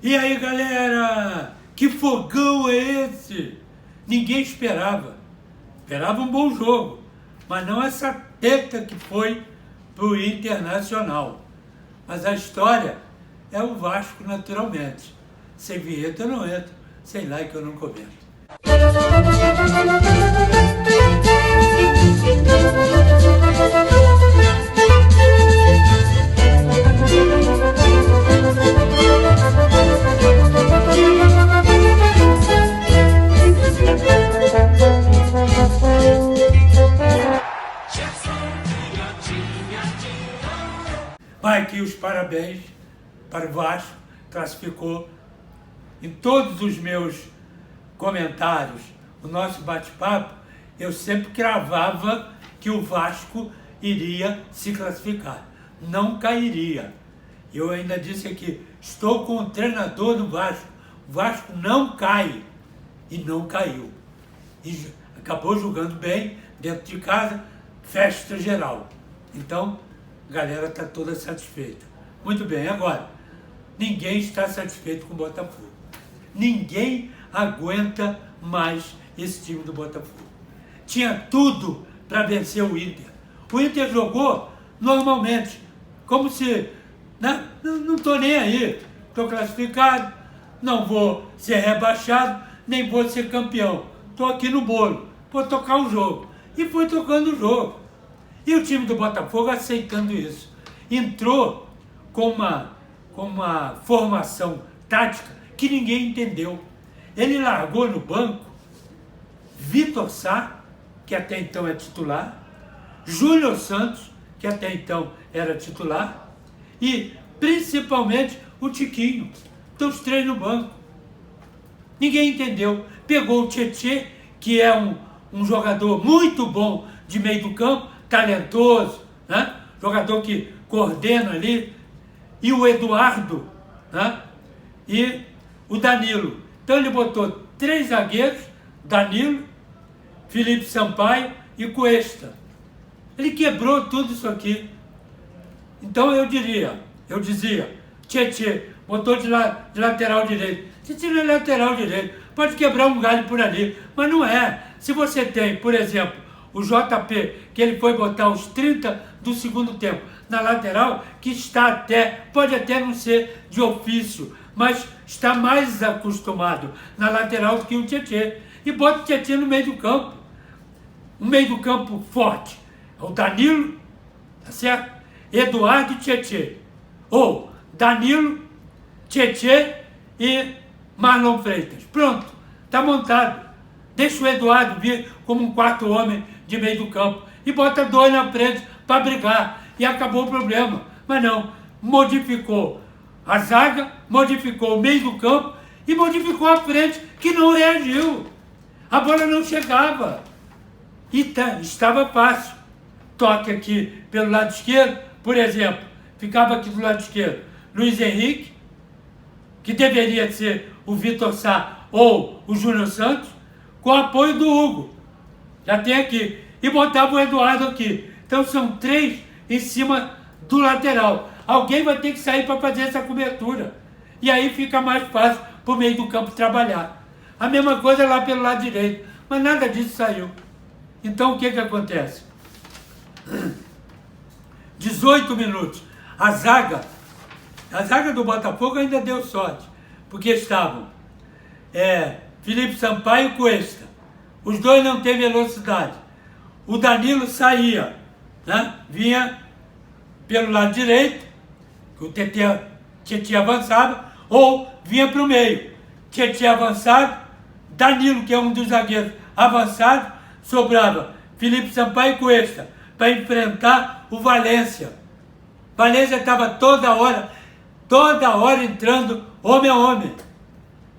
E aí, galera, que fogão é esse? Ninguém esperava. Esperava um bom jogo, mas não essa teta que foi pro Internacional. Mas a história é o Vasco naturalmente. Sem vinheta eu não entro, sem like eu não comento. Vai aqui os parabéns para o Vasco, classificou em todos os meus comentários, o nosso bate-papo, eu sempre cravava que o Vasco iria se classificar, não cairia. Eu ainda disse aqui, estou com o treinador do Vasco, o Vasco não cai, e não caiu. E acabou jogando bem, dentro de casa, festa geral. Então, a galera está toda satisfeita. Muito bem, agora, ninguém está satisfeito com o Botafogo. Ninguém aguenta mais esse time do Botafogo. Tinha tudo para vencer o Inter. O Inter jogou normalmente, como se, né, não estou nem aí, estou classificado, não vou ser rebaixado, nem vou ser campeão. Estou aqui no bolo, vou tocar o jogo. E foi tocando o jogo. E o time do Botafogo aceitando isso. Entrou com uma formação tática que ninguém entendeu. Ele largou no banco Vitor Sá, que até então é titular, Júnior Santos, que até então era titular, e principalmente o Tiquinho. Então os três no banco. Ninguém entendeu. Pegou o Tietê, que é um jogador muito bom de meio do campo, talentoso, né? Jogador que coordena ali, e o Eduardo, né? E o Danilo. Então ele botou 3 zagueiros, Danilo, Felipe Sampaio e Cuesta. Ele quebrou tudo isso aqui. Então eu dizia, Tietê, botou de lateral direito. Tietê não é lateral direito, pode quebrar um galho por ali, mas não é. Se você tem, por exemplo, o JP, que ele foi botar os 30 do segundo tempo na lateral, que pode até não ser de ofício, mas está mais acostumado na lateral do que o Tietê. E bota o Tietê no meio do campo. Um meio do campo forte. O Danilo, tá certo? Eduardo e Tietê. Ou Danilo, Tietê e Marlon Freitas. Pronto, está montado. Deixa o Eduardo vir como um quarto homem de meio do campo e bota 2 na frente para brigar. E acabou o problema. Mas não, modificou a zaga, modificou o meio do campo e modificou a frente, que não reagiu. A bola não chegava. E estava fácil. Toque aqui pelo lado esquerdo, por exemplo, ficava aqui do lado esquerdo Luiz Henrique, que deveria ser o Vitor Sá ou o Júnior Santos, com apoio do Hugo. Já tem aqui. E botava o Eduardo aqui. Então são 3 em cima do lateral. Alguém vai ter que sair para fazer essa cobertura. E aí fica mais fácil para o meio do campo trabalhar. A mesma coisa lá pelo lado direito. Mas nada disso saiu. Então o que acontece? 18 minutos. A zaga do Botafogo ainda deu sorte. Porque estavam Felipe Sampaio e Cuesta. Os dois não têm velocidade. O Danilo saía, né? Vinha pelo lado direito, que o Tietê avançava, ou vinha para o meio. Tietê avançado, Danilo, que é um dos zagueiros avançados, sobrava Felipe Sampaio e Cuesta para enfrentar o Valência. Valência estava toda hora entrando homem a homem.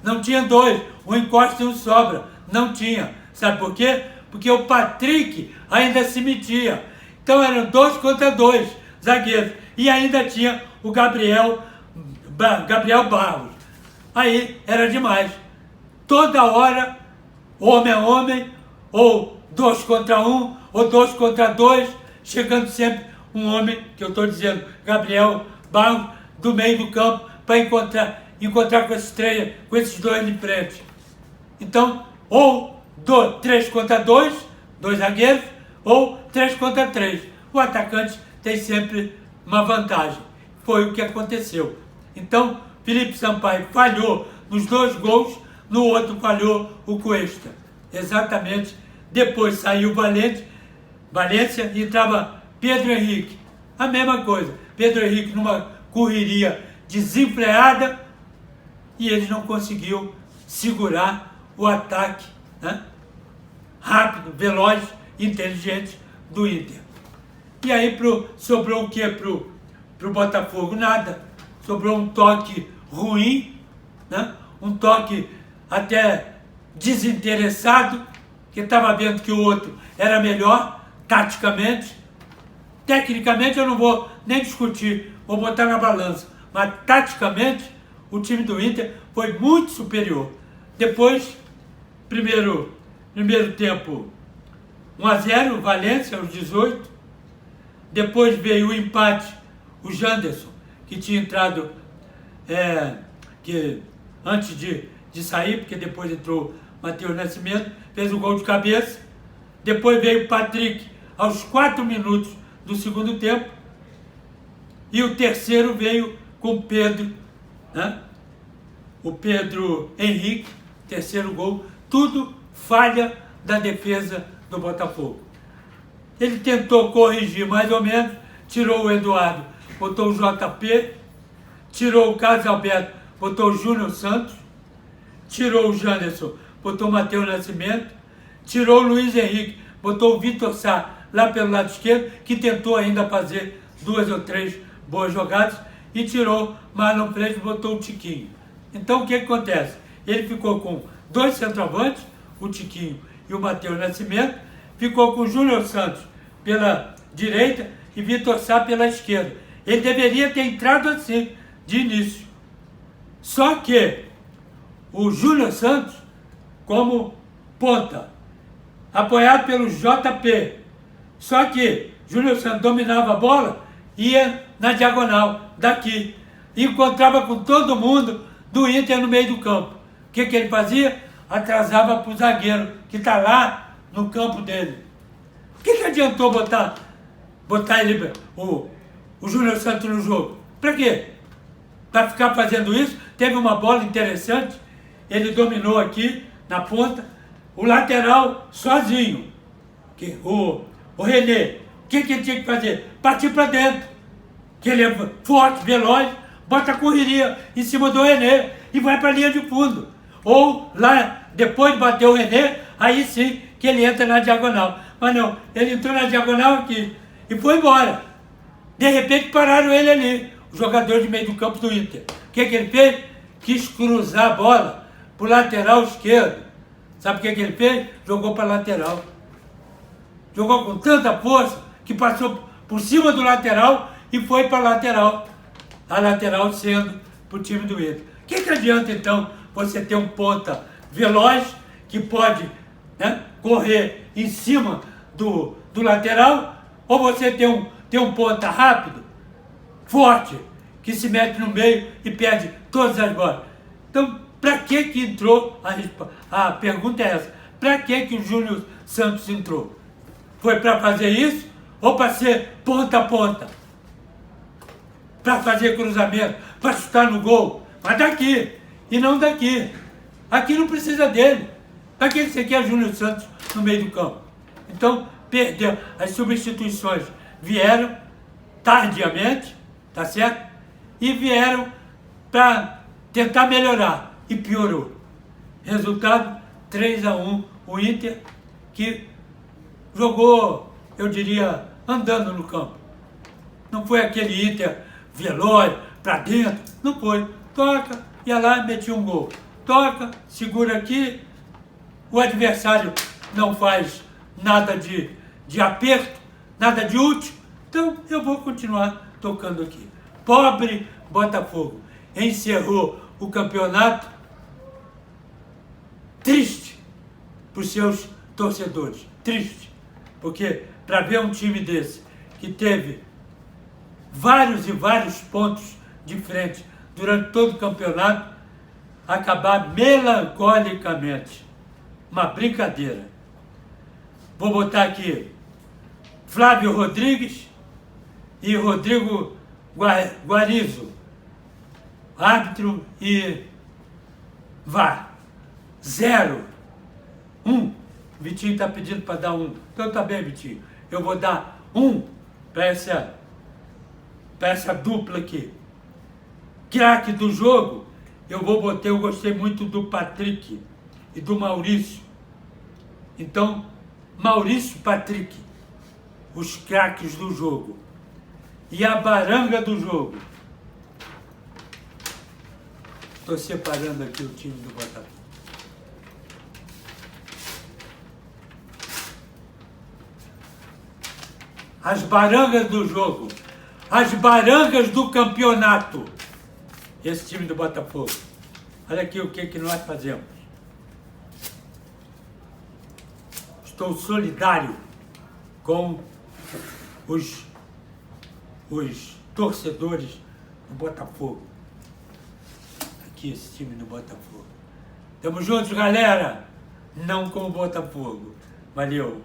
Não tinha 2, um encosta e um sobra. Não tinha. Sabe por quê? Porque o Patrick ainda se metia. Então eram 2 contra 2 zagueiros. E ainda tinha o Gabriel Barros. Aí era demais. Toda hora, homem a homem, ou 2 contra 1, ou 2 contra 2, chegando sempre um homem, que eu estou dizendo, Gabriel Barros, do meio do campo, para encontrar encontrar com esses dois de frente. Então, ou 3 contra 2, 2 zagueiros, ou 3 contra 3. O atacante tem sempre uma vantagem. Foi o que aconteceu. Então, Felipe Sampaio falhou nos 2 gols, no outro falhou o Cuesta. Exatamente. Depois saiu Valência e entrava Pedro Henrique. A mesma coisa. Pedro Henrique numa correria desenfreada e ele não conseguiu segurar o ataque, né? Rápido, veloz, inteligente do Inter. E aí sobrou o que pro Botafogo? Nada. Sobrou um toque ruim, né? Um toque até desinteressado, que estava vendo que o outro era melhor, taticamente. Tecnicamente eu não vou nem discutir, vou botar na balança. Mas taticamente o time do Inter foi muito superior. Depois, primeiro tempo, 1-0, Valência, aos 18. Depois veio o empate, o Janderson, que tinha entrado antes de sair, porque depois entrou Matheus Nascimento, fez o gol de cabeça. Depois veio o Patrick aos 4 minutos do segundo tempo. E o terceiro veio com o Pedro, né? O Pedro Henrique, terceiro gol. Tudo falha da defesa do Botafogo. Ele tentou corrigir mais ou menos, tirou o Eduardo, botou o JP, tirou o Carlos Alberto, botou o Júnior Santos, tirou o Janderson, botou o Matheus Nascimento, tirou o Luiz Henrique, botou o Vitor Sá lá pelo lado esquerdo, que tentou ainda fazer 2 ou 3 boas jogadas, e tirou Marlon Freitas e botou o Tiquinho. Então o que acontece? Ele ficou com 2 centroavantes, o Tiquinho e o Matheus Nascimento, ficou com o Júnior Santos pela direita e Vitor Sá pela esquerda. Ele deveria ter entrado assim, de início. Só que o Júnior Santos, como ponta, apoiado pelo JP, só que Júnior Santos dominava a bola, ia na diagonal, daqui, e encontrava com todo mundo do Inter no meio do campo. O que ele fazia? Atrasava para o zagueiro, que está lá no campo dele. O que adiantou botar ele, o Júnior Santos no jogo? Para quê? Para ficar fazendo isso? Teve uma bola interessante, ele dominou aqui, na ponta, o lateral sozinho. O René, o que ele tinha que fazer? Partir para dentro. Que ele é forte, veloz, bota a correria em cima do René e vai para a linha de fundo. Ou lá, depois de bater o René, aí sim que ele entra na diagonal. Mas não, ele entrou na diagonal aqui e foi embora. De repente pararam ele ali, o jogador de meio do campo do Inter. O que ele fez? Quis cruzar a bola para o lateral esquerdo. Sabe o que ele fez? Jogou para a lateral. Jogou com tanta força que passou por cima do lateral e foi para a lateral. A lateral sendo para o time do Inter. O que adianta então você ter um ponta veloz que pode, né, correr em cima do lateral, ou você ter um ponta rápido, forte, que se mete no meio e perde todas as bolas? Então, para que entrou? A pergunta é essa. Para que o Júnior Santos entrou? Foi para fazer isso ou para ser ponta a ponta? Para fazer cruzamento, para chutar no gol, mas daqui, e não daqui. Aqui não precisa dele. Para que você quer Júnior Santos no meio do campo? Então, perdeu. As substituições vieram tardiamente, tá certo? E vieram para tentar melhorar, e piorou. Resultado, 3-1, o Inter, que jogou, eu diria, andando no campo. Não foi aquele Inter veloz, para dentro, não foi. Toca, ia lá e metia um gol. Toca, segura aqui, o adversário não faz nada de aperto, nada de útil, então eu vou continuar tocando aqui. Pobre Botafogo encerrou o campeonato triste para os seus torcedores, triste, porque para ver um time desse que teve vários e vários pontos de frente durante todo o campeonato, acabar melancolicamente. Uma brincadeira. Vou botar aqui Flávio Rodrigues e Rodrigo Guarizo, árbitro e VAR. 0. 1. Vitinho está pedindo para dar 1. Então tá bem, Vitinho. Eu vou dar 1 para essa dupla aqui. Craque do jogo, eu gostei muito do Patrick e do Maurício. Então, Maurício e Patrick, os craques do jogo. E a baranga do jogo. Estou separando aqui o time do Botafogo. As barangas do jogo. As barangas do campeonato. Esse time do Botafogo. Olha aqui o que nós fazemos. Estou solidário com os torcedores do Botafogo. Aqui esse time do Botafogo. Tamo juntos, galera. Não com o Botafogo. Valeu.